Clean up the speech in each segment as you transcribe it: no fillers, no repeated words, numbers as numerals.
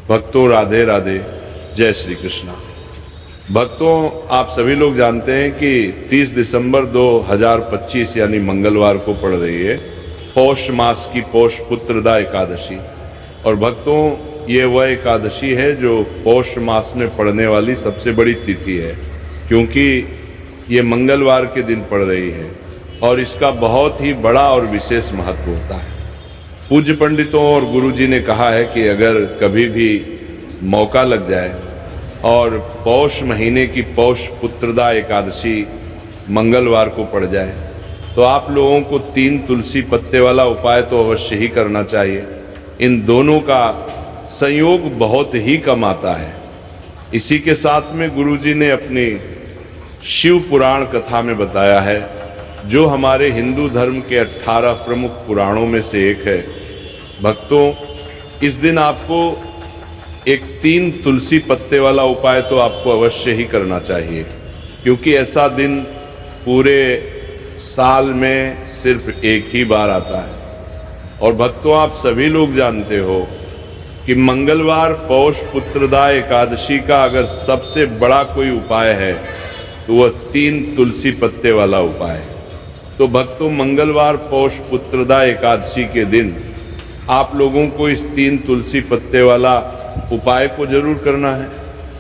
भक्तों राधे राधे, जय श्री कृष्णा। भक्तों, आप सभी लोग जानते हैं कि 30 दिसंबर 2025 यानी मंगलवार को पड़ रही है पौष मास की पौष पुत्रदा एकादशी। और भक्तों, ये वह एकादशी है जो पौष मास में पड़ने वाली सबसे बड़ी तिथि है, क्योंकि ये मंगलवार के दिन पड़ रही है और इसका बहुत ही बड़ा और विशेष महत्व होता है। पूज्य पंडितों और गुरुजी ने कहा है कि अगर कभी भी मौका लग जाए और पौष महीने की पौष पुत्रदा एकादशी मंगलवार को पड़ जाए तो आप लोगों को 3 तुलसी पत्ते वाला उपाय तो अवश्य ही करना चाहिए। इन दोनों का संयोग बहुत ही कम आता है। इसी के साथ में गुरुजी ने अपनी शिव पुराण कथा में बताया है, जो हमारे हिंदू धर्म के 18 प्रमुख पुराणों में से एक है। भक्तों, इस दिन आपको एक 3 तुलसी पत्ते वाला उपाय तो आपको अवश्य ही करना चाहिए, क्योंकि ऐसा दिन पूरे साल में सिर्फ एक ही बार आता है। और भक्तों, आप सभी लोग जानते हो कि मंगलवार पौष पुत्रदा एकादशी का अगर सबसे बड़ा कोई उपाय है तो वह 3 तुलसी पत्ते वाला उपाय है। तो भक्तों, मंगलवार पौष पुत्रदा एकादशी के दिन आप लोगों को इस 3 तुलसी पत्ते वाला उपाय को जरूर करना है।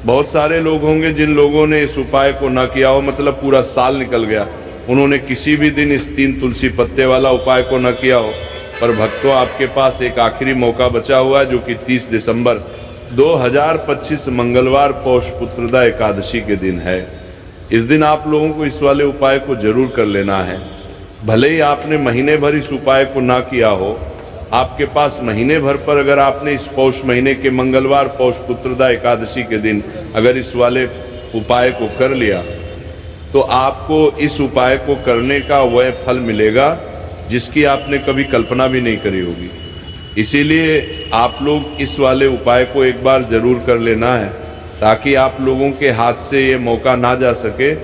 बहुत सारे लोग होंगे जिन लोगों ने इस उपाय को ना किया हो, मतलब पूरा साल निकल गया, उन्होंने किसी भी दिन इस 3 तुलसी पत्ते वाला उपाय को न किया हो। पर भक्तों, आपके पास एक आखिरी मौका बचा हुआ है, जो कि 30 दिसंबर 2025 मंगलवार पौष पुत्रदा एकादशी के दिन है। इस दिन आप लोगों को इस वाले उपाय को जरूर कर लेना है। भले ही आपने महीने भर इस उपाय को ना किया हो, आपके पास महीने भर पर अगर आपने इस पौष महीने के मंगलवार पौष पुत्रदा एकादशी के दिन अगर इस वाले उपाय को कर लिया तो आपको इस उपाय को करने का वह फल मिलेगा जिसकी आपने कभी कल्पना भी नहीं करी होगी। इसीलिए आप लोग इस वाले उपाय को एक बार जरूर कर लेना है, ताकि आप लोगों के हाथ से ये मौका ना जा सके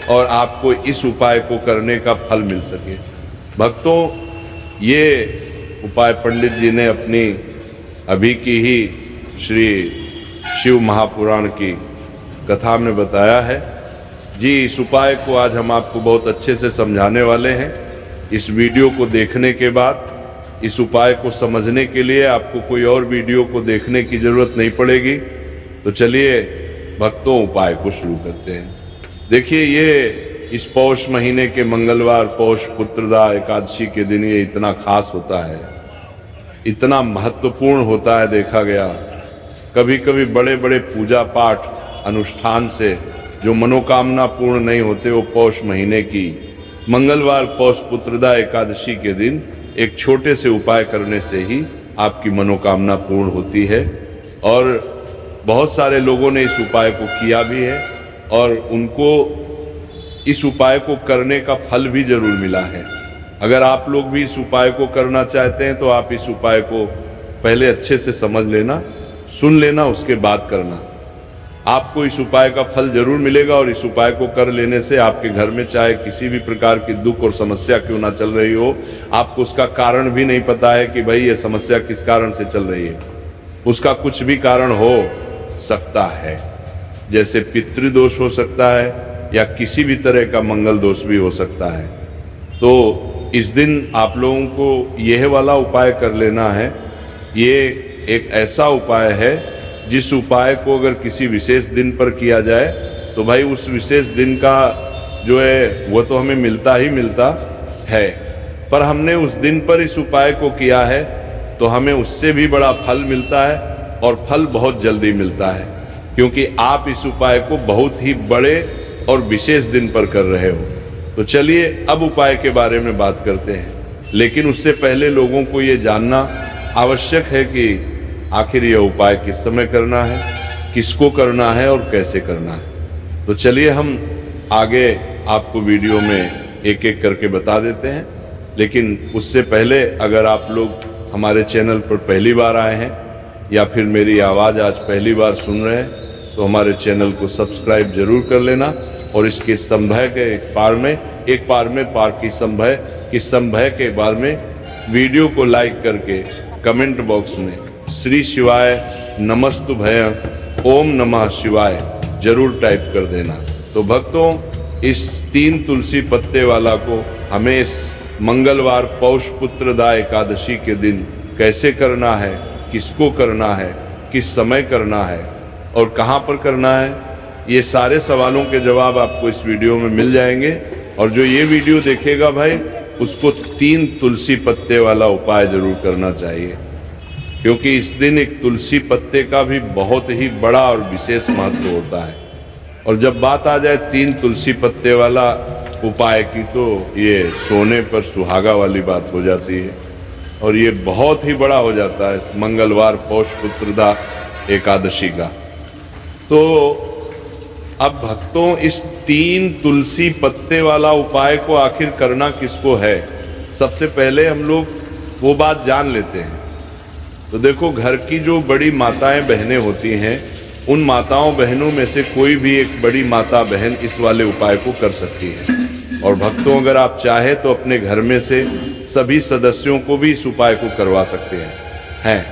और आपको इस उपाय को करने का फल मिल सके। भक्तों, ये उपाय पंडित जी ने अपनी अभी की ही श्री शिव महापुराण की कथा में बताया है जी। इस उपाय को आज हम आपको बहुत अच्छे से समझाने वाले हैं। इस वीडियो को देखने के बाद इस उपाय को समझने के लिए आपको कोई और वीडियो को देखने की ज़रूरत नहीं पड़ेगी। तो चलिए भक्तों, उपाय को शुरू करते हैं। देखिए, ये इस पौष महीने के मंगलवार पौष पुत्रदा एकादशी के दिन ये इतना खास होता है, इतना महत्वपूर्ण होता है। देखा गया कभी कभी बड़े बड़े पूजा पाठ अनुष्ठान से जो मनोकामना पूर्ण नहीं होते, वो पौष महीने की मंगलवार पौष पुत्रदा एकादशी के दिन एक छोटे से उपाय करने से ही आपकी मनोकामना पूर्ण होती है। और बहुत सारे लोगों ने इस उपाय को किया भी है और उनको इस उपाय को करने का फल भी जरूर मिला है। अगर आप लोग भी इस उपाय को करना चाहते हैं तो आप इस उपाय को पहले अच्छे से समझ लेना, सुन लेना, उसके बाद करना। आपको इस उपाय का फल जरूर मिलेगा और इस उपाय को कर लेने से आपके घर में चाहे किसी भी प्रकार की दुख और समस्या क्यों ना चल रही हो, आपको उसका कारण भी नहीं पता है कि भाई ये समस्या किस कारण से चल रही है, उसका कुछ भी कारण हो सकता है। जैसे पितृदोष हो सकता है या किसी भी तरह का मंगल दोष भी हो सकता है। तो इस दिन आप लोगों को यह वाला उपाय कर लेना है। ये एक ऐसा उपाय है जिस उपाय को अगर किसी विशेष दिन पर किया जाए तो भाई उस विशेष दिन का जो है वो तो हमें मिलता ही मिलता है, पर हमने उस दिन पर इस उपाय को किया है तो हमें उससे भी बड़ा फल मिलता है और फल बहुत जल्दी मिलता है, क्योंकि आप इस उपाय को बहुत ही बड़े और विशेष दिन पर कर रहे हो। तो चलिए अब उपाय के बारे में बात करते हैं, लेकिन उससे पहले लोगों को ये जानना आवश्यक है कि आखिर यह उपाय किस समय करना है, किसको करना है और कैसे करना है। तो चलिए हम आगे आपको वीडियो में एक एक करके बता देते हैं। लेकिन उससे पहले अगर आप लोग हमारे चैनल पर पहली बार आए हैं या फिर मेरी आवाज़ आज पहली बार सुन रहे हैं तो हमारे चैनल को सब्सक्राइब जरूर कर लेना और इसके संभय के एक पार की संभय के बारे में वीडियो को लाइक करके कमेंट बॉक्स में श्री शिवाय नमस्तुभ्य ओम नमः शिवाय जरूर टाइप कर देना। तो भक्तों, इस 3 तुलसी पत्ते वाला को हमें इस मंगलवार पौष पुत्रदा एकादशी के दिन कैसे करना है, किसको करना है, किस समय करना है और कहाँ पर करना है, ये सारे सवालों के जवाब आपको इस वीडियो में मिल जाएंगे। और जो ये वीडियो देखेगा भाई, उसको 3 तुलसी पत्ते वाला उपाय जरूर करना चाहिए, क्योंकि इस दिन एक तुलसी पत्ते का भी बहुत ही बड़ा और विशेष महत्व होता है। और जब बात आ जाए 3 तुलसी पत्ते वाला उपाय की, तो ये सोने पर सुहागा वाली बात हो जाती है और ये बहुत ही बड़ा हो जाता है इस मंगलवार पौष पुत्रदा एकादशी का। तो अब भक्तों, इस 3 तुलसी पत्ते वाला उपाय को आखिर करना किसको है, सबसे पहले हम लोग वो बात जान लेते हैं। तो देखो, घर की जो बड़ी माताएं बहनें होती हैं, उन माताओं बहनों में से कोई भी एक बड़ी माता बहन इस वाले उपाय को कर सकती है। और भक्तों, अगर आप चाहे तो अपने घर में से सभी सदस्यों को भी इस उपाय को करवा सकते हैं।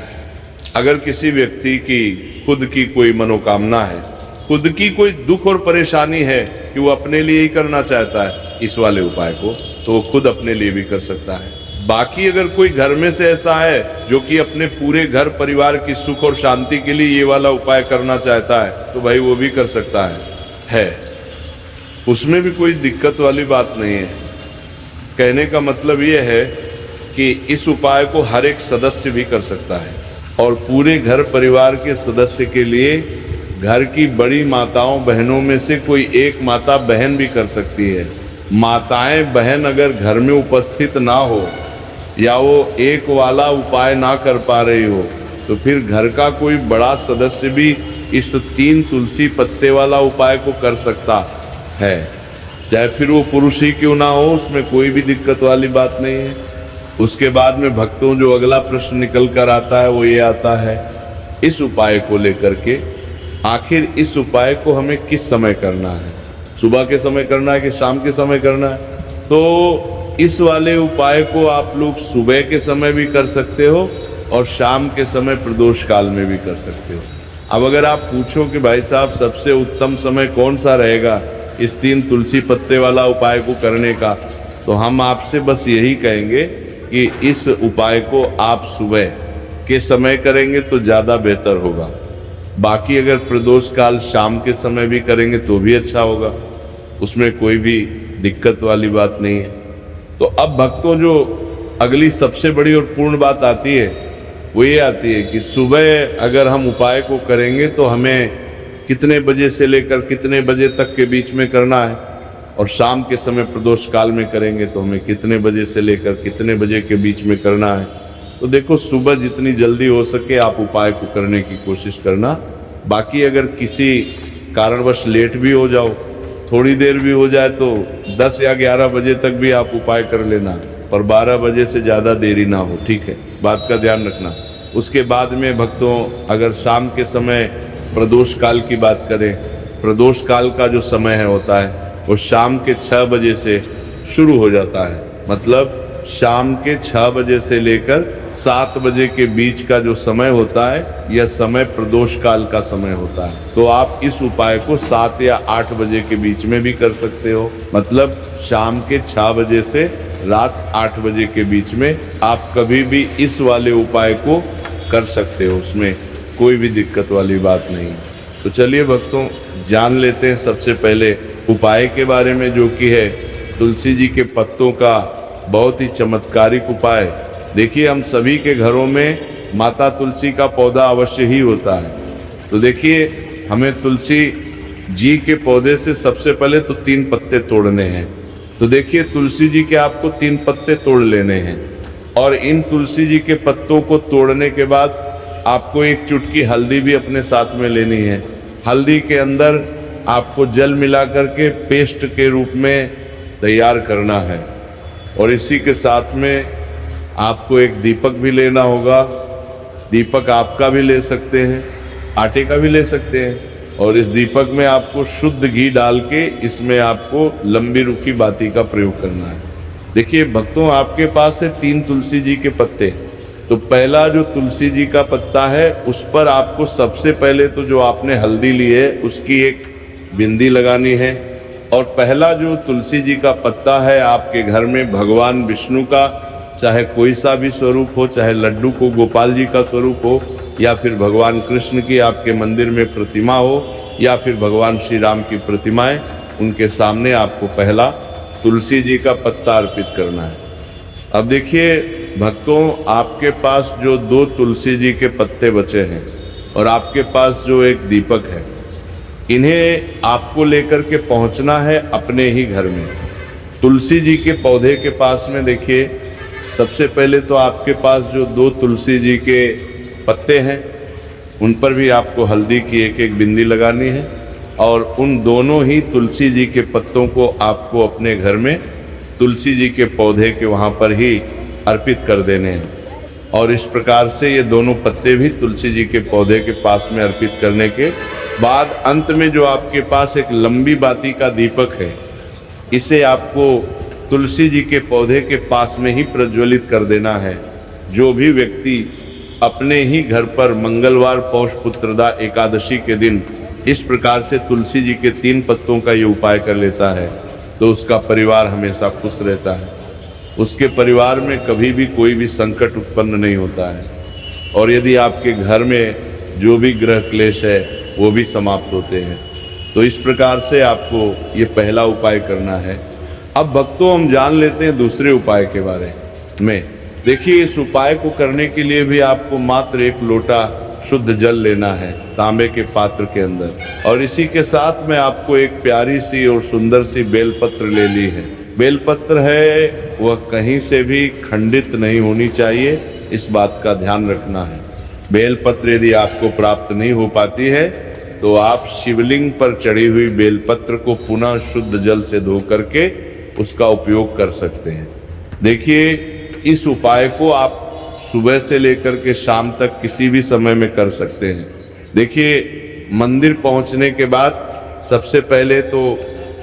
अगर किसी व्यक्ति की खुद की कोई मनोकामना है, खुद की कोई दुख और परेशानी है कि वो अपने लिए ही करना चाहता है इस वाले उपाय को, तो वो खुद अपने लिए भी कर सकता है। बाकी अगर कोई घर में से ऐसा है जो कि अपने पूरे घर परिवार की सुख और शांति के लिए ये वाला उपाय करना चाहता है, तो भाई वो भी कर सकता है। उसमें भी कोई दिक्कत वाली बात नहीं है। कहने का मतलब ये है कि इस उपाय को हर एक सदस्य भी कर सकता है और पूरे घर परिवार के सदस्य के लिए घर की बड़ी माताओं बहनों में से कोई एक माता बहन भी कर सकती है। माताएं बहन अगर घर में उपस्थित ना हो या वो एक वाला उपाय ना कर पा रही हो, तो फिर घर का कोई बड़ा सदस्य भी इस 3 तुलसी पत्ते वाला उपाय को कर सकता है। चाहे फिर वो पुरुष ही क्यों ना हो, उसमें कोई भी दिक्कत वाली बात नहीं है। उसके बाद में भक्तों, जो अगला प्रश्न निकल कर आता है वो ये आता है, इस उपाय को लेकर के आखिर इस उपाय को हमें किस समय करना है, सुबह के समय करना है कि शाम के समय करना है। तो इस वाले उपाय को आप लोग सुबह के समय भी कर सकते हो और शाम के समय प्रदोष काल में भी कर सकते हो। अब अगर आप पूछो कि भाई साहब सबसे उत्तम समय कौन सा रहेगा इस 3 तुलसी पत्ते वाला उपाय को करने का, तो हम आपसे बस यही कहेंगे कि इस उपाय को आप सुबह के समय करेंगे तो ज़्यादा बेहतर होगा। बाकी अगर प्रदोष काल शाम के समय भी करेंगे तो भी अच्छा होगा, उसमें कोई भी दिक्कत वाली बात नहीं है। तो अब भक्तों, जो अगली सबसे बड़ी और पूर्ण बात आती है वो ये आती है कि सुबह अगर हम उपाय को करेंगे तो हमें कितने बजे से लेकर कितने बजे तक के बीच में करना है, और शाम के समय प्रदोष काल में करेंगे तो हमें कितने बजे से लेकर कितने बजे के बीच में करना है। तो देखो, सुबह जितनी जल्दी हो सके आप उपाय को करने की कोशिश करना। बाकी अगर किसी कारणवश लेट भी हो जाओ, थोड़ी देर भी हो जाए, तो 10 या 11 बजे तक भी आप उपाय कर लेना, पर 12 बजे से ज़्यादा देरी ना हो, ठीक है, बात का ध्यान रखना। उसके बाद में भक्तों, अगर शाम के समय प्रदोष काल की बात करें, प्रदोष काल का जो समय है होता है वो शाम के 6 बजे से शुरू हो जाता है। मतलब शाम के 6 बजे से लेकर 7 बजे के बीच का जो समय होता है, यह समय प्रदोष काल का समय होता है। तो आप इस उपाय को 7 या 8 बजे के बीच में भी कर सकते हो। मतलब शाम के 6 बजे से रात 8 बजे के बीच में आप कभी भी इस वाले उपाय को कर सकते हो, उसमें कोई भी दिक्कत वाली बात नहीं। तो चलिए भक्तों, जान लेते हैं सबसे पहले उपाय के बारे में, जो कि है तुलसी जी के पत्तों का बहुत ही चमत्कारिक उपाय। देखिए, हम सभी के घरों में माता तुलसी का पौधा अवश्य ही होता है। तो देखिए, हमें तुलसी जी के पौधे से सबसे पहले तो 3 पत्ते तोड़ने हैं। तो देखिए, तुलसी जी के आपको 3 पत्ते तोड़ लेने हैं और इन तुलसी जी के पत्तों को तोड़ने के बाद आपको एक चुटकी हल्दी भी अपने साथ में लेनी है। हल्दी के अंदर आपको जल मिला करके पेस्ट के रूप में तैयार करना है और इसी के साथ में आपको एक दीपक भी लेना होगा। दीपक आपका भी ले सकते हैं, आटे का भी ले सकते हैं, और इस दीपक में आपको शुद्ध घी डाल के इसमें आपको लंबी रुखी बाती का प्रयोग करना है। देखिए भक्तों, आपके पास है 3 तुलसी जी के पत्ते, तो पहला जो तुलसी जी का पत्ता है उस पर आपको सबसे पहले तो जो आपने हल्दी ली है उसकी एक बिंदी लगानी है। और पहला जो तुलसी जी का पत्ता है आपके घर में भगवान विष्णु का चाहे कोई सा भी स्वरूप हो, चाहे लड्डू को गोपाल जी का स्वरूप हो, या फिर भगवान कृष्ण की आपके मंदिर में प्रतिमा हो, या फिर भगवान श्री राम की प्रतिमाएं, उनके सामने आपको पहला तुलसी जी का पत्ता अर्पित करना है। अब देखिए भक्तों, आपके पास जो 2 तुलसी जी के पत्ते बचे हैं और आपके पास जो एक दीपक है, इन्हें आपको लेकर के पहुंचना है अपने ही घर में। तुलसी जी के पौधे के पास में देखिए, सबसे पहले तो आपके पास जो 2 तुलसी जी के पत्ते हैं उन पर भी आपको हल्दी की एक एक बिंदी लगानी है और उन दोनों ही तुलसी जी के पत्तों को आपको अपने घर में तुलसी जी के पौधे के वहाँ पर ही अर्पित कर देने हैं। और इस प्रकार से ये दोनों पत्ते भी तुलसी जी के पौधे के पास में अर्पित करने के बाद अंत में जो आपके पास एक लंबी बाती का दीपक है, इसे आपको तुलसी जी के पौधे के पास में ही प्रज्वलित कर देना है। जो भी व्यक्ति अपने ही घर पर मंगलवार पौष पुत्रदा एकादशी के दिन इस प्रकार से तुलसी जी के 3 पत्तों का ये उपाय कर लेता है तो उसका परिवार हमेशा खुश रहता है, उसके परिवार में कभी भी कोई भी संकट उत्पन्न नहीं होता है और यदि आपके घर में जो भी ग्रह क्लेश है वो भी समाप्त होते हैं। तो इस प्रकार से आपको ये पहला उपाय करना है। अब भक्तों, हम जान लेते हैं दूसरे उपाय के बारे में। देखिए, इस उपाय को करने के लिए भी आपको मात्र 1 लोटा शुद्ध जल लेना है तांबे के पात्र के अंदर और इसी के साथ में आपको एक प्यारी सी और सुंदर सी बेलपत्र ले ली है। बेलपत्र है वह कहीं से भी खंडित नहीं होनी चाहिए, इस बात का ध्यान रखना है। बेलपत्र यदि आपको प्राप्त नहीं हो पाती है तो आप शिवलिंग पर चढ़ी हुई बेलपत्र को पुनः शुद्ध जल से धो करके उसका उपयोग कर सकते हैं। देखिए, इस उपाय को आप सुबह से लेकर के शाम तक किसी भी समय में कर सकते हैं। देखिए, मंदिर पहुंचने के बाद सबसे पहले तो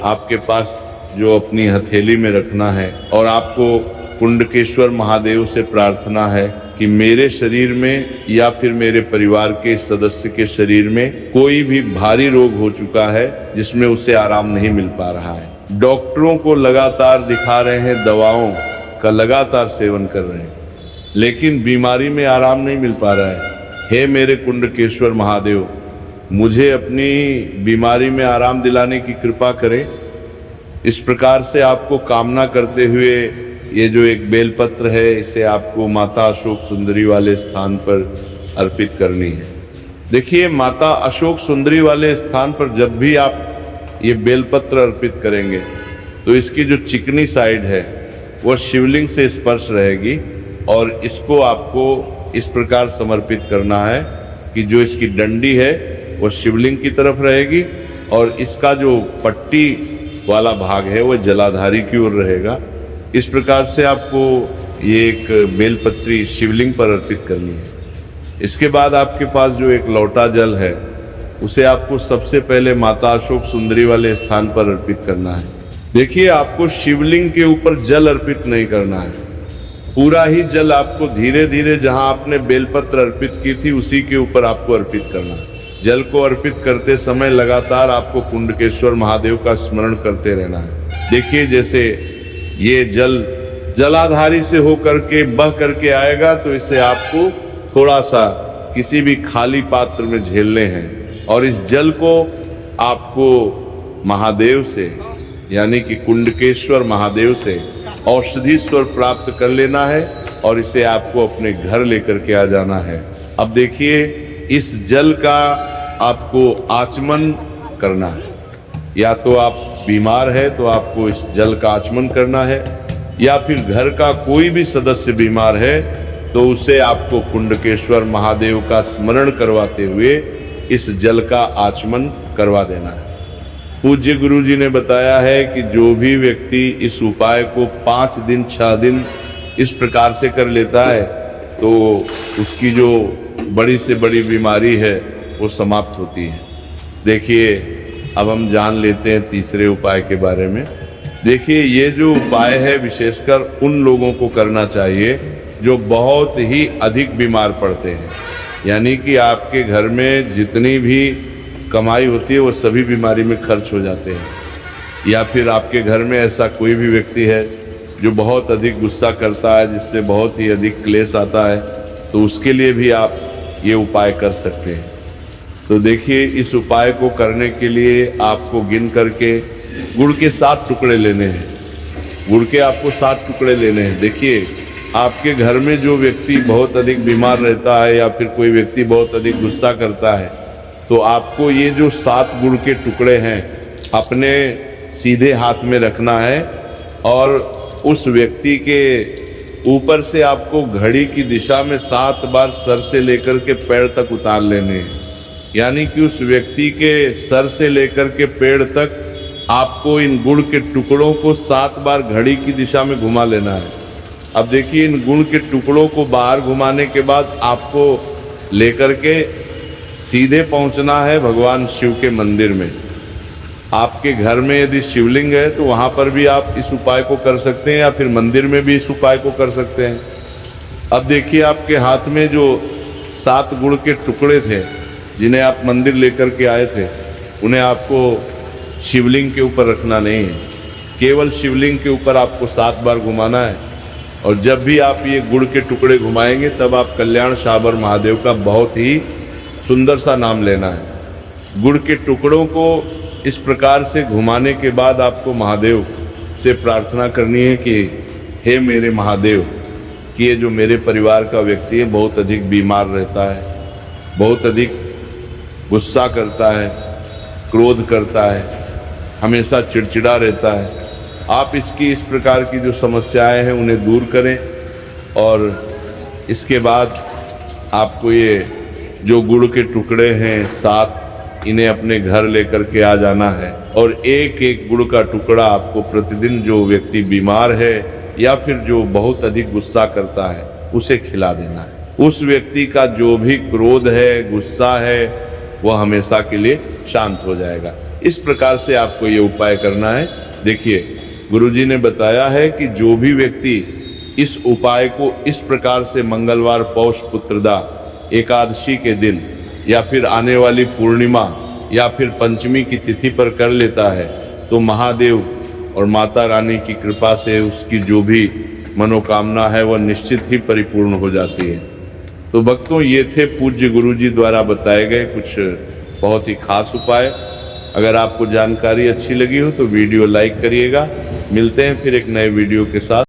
आपके पास जो अपनी हथेली में रखना है और आपको कुंडकेश्वर महादेव से प्रार्थना है कि मेरे शरीर में या फिर मेरे परिवार के सदस्य के शरीर में कोई भी भारी रोग हो चुका है जिसमें उसे आराम नहीं मिल पा रहा है, डॉक्टरों को लगातार दिखा रहे हैं, दवाओं का लगातार सेवन कर रहे हैं, लेकिन बीमारी में आराम नहीं मिल पा रहा है। हे मेरे कुंडकेश्वर महादेव, मुझे अपनी बीमारी में आराम दिलाने की कृपा करें। इस प्रकार से आपको कामना करते हुए ये जो एक बेलपत्र है इसे आपको माता अशोक सुंदरी वाले स्थान पर अर्पित करनी है। देखिए, माता अशोक सुंदरी वाले स्थान पर जब भी आप ये बेलपत्र अर्पित करेंगे तो इसकी जो चिकनी साइड है वह शिवलिंग से स्पर्श रहेगी और इसको आपको इस प्रकार समर्पित करना है कि जो इसकी डंडी है वह शिवलिंग की तरफ रहेगी और इसका जो पट्टी वाला भाग है वह जलाधारी की ओर रहेगा। इस प्रकार से आपको ये एक बेलपत्री शिवलिंग पर अर्पित करनी है। इसके बाद आपके पास जो एक लोटा जल है उसे आपको सबसे पहले माता अशोक सुंदरी वाले स्थान पर अर्पित करना है। देखिए, आपको शिवलिंग के ऊपर जल अर्पित नहीं करना है, पूरा ही जल आपको धीरे धीरे जहां आपने बेलपत्र अर्पित की थी उसी के ऊपर आपको अर्पित करना है। जल को अर्पित करते समय लगातार आपको कुंडकेश्वर महादेव का स्मरण करते रहना है। देखिए, जैसे ये जल जलाधारी से होकर के बह करके आएगा तो इसे आपको थोड़ा सा किसी भी खाली पात्र में झेलने हैं और इस जल को आपको महादेव से यानी कि कुंडकेश्वर महादेव से औषधि स्वर प्राप्त कर लेना है और इसे आपको अपने घर लेकर के आ जाना है। अब देखिए, इस जल का आपको आचमन करना है। या तो आप बीमार है तो आपको इस जल का आचमन करना है, या फिर घर का कोई भी सदस्य बीमार है तो उसे आपको कुंडकेश्वर महादेव का स्मरण करवाते हुए इस जल का आचमन करवा देना है। पूज्य गुरु जी ने बताया है कि जो भी व्यक्ति इस उपाय को 5 दिन 6 दिन इस प्रकार से कर लेता है तो उसकी जो बड़ी से बड़ी बीमारी है वो समाप्त होती है। देखिए, अब हम जान लेते हैं तीसरे उपाय के बारे में। देखिए, ये जो उपाय है विशेषकर उन लोगों को करना चाहिए जो बहुत ही अधिक बीमार पड़ते हैं। यानी कि आपके घर में जितनी भी कमाई होती है वो सभी बीमारी में खर्च हो जाते हैं। या फिर आपके घर में ऐसा कोई भी व्यक्ति है जो बहुत अधिक गुस्सा करता है, जिससे बहुत ही अधिक क्लेश आता है, तो उसके लिए भी आप ये उपाय कर सकते हैं। तो देखिए, इस उपाय को करने के लिए आपको गिन करके गुड़ के 7 टुकड़े लेने हैं। गुड़ के आपको 7 टुकड़े लेने हैं। देखिए, आपके घर में जो व्यक्ति बहुत अधिक बीमार रहता है या फिर कोई व्यक्ति बहुत अधिक गुस्सा करता है, तो आपको ये जो 7 गुड़ के टुकड़े हैं अपने सीधे हाथ में रखना है और उस व्यक्ति के ऊपर से आपको घड़ी की दिशा में 7 बार सर से लेकर के पैर तक उतार लेने हैं। यानी कि उस व्यक्ति के सर से लेकर के पैर तक आपको इन गुड़ के टुकड़ों को 7 बार घड़ी की दिशा में घुमा लेना है। अब देखिए, इन गुड़ के टुकड़ों को बाहर घुमाने के बाद आपको लेकर के सीधे पहुंचना है भगवान शिव के मंदिर में। आपके घर में यदि शिवलिंग है तो वहाँ पर भी आप इस उपाय को कर सकते हैं या फिर मंदिर में भी इस उपाय को कर सकते हैं। अब देखिए, आपके हाथ में जो 7 गुड़ के टुकड़े थे जिन्हें आप मंदिर लेकर के आए थे, उन्हें आपको शिवलिंग के ऊपर रखना नहीं है। केवल शिवलिंग के ऊपर आपको 7 बार घुमाना है। और जब भी आप ये गुड़ के टुकड़े घुमाएंगे तब आप कल्याण शाबर महादेव का बहुत ही सुंदर सा नाम लेना है। गुड़ के टुकड़ों को इस प्रकार से घुमाने के बाद आपको महादेव से प्रार्थना करनी है कि हे मेरे महादेव, कि ये जो मेरे परिवार का व्यक्ति है बहुत अधिक बीमार रहता है, बहुत अधिक गुस्सा करता है, क्रोध करता है, हमेशा चिड़चिड़ा रहता है, आप इसकी इस प्रकार की जो समस्याएं हैं उन्हें दूर करें। और इसके बाद आपको ये जो गुड़ के टुकड़े हैं 7, इन्हें अपने घर लेकर के आ जाना है और एक एक गुड़ का टुकड़ा आपको प्रतिदिन जो व्यक्ति बीमार है या फिर जो बहुत अधिक गुस्सा करता है उसे खिला देना है। उस व्यक्ति का जो भी क्रोध है, गुस्सा है, वह हमेशा के लिए शांत हो जाएगा। इस प्रकार से आपको ये उपाय करना है। देखिए, गुरुजी ने बताया है कि जो भी व्यक्ति इस उपाय को इस प्रकार से मंगलवार पौष पुत्रदा एकादशी के दिन या फिर आने वाली पूर्णिमा या फिर पंचमी की तिथि पर कर लेता है तो महादेव और माता रानी की कृपा से उसकी जो भी मनोकामना है वह निश्चित ही परिपूर्ण हो जाती है। तो भक्तों, ये थे पूज्य गुरुजी द्वारा बताए गए कुछ बहुत ही खास उपाय। अगर आपको जानकारी अच्छी लगी हो तो वीडियो लाइक करिएगा। मिलते हैं फिर एक नए वीडियो के साथ।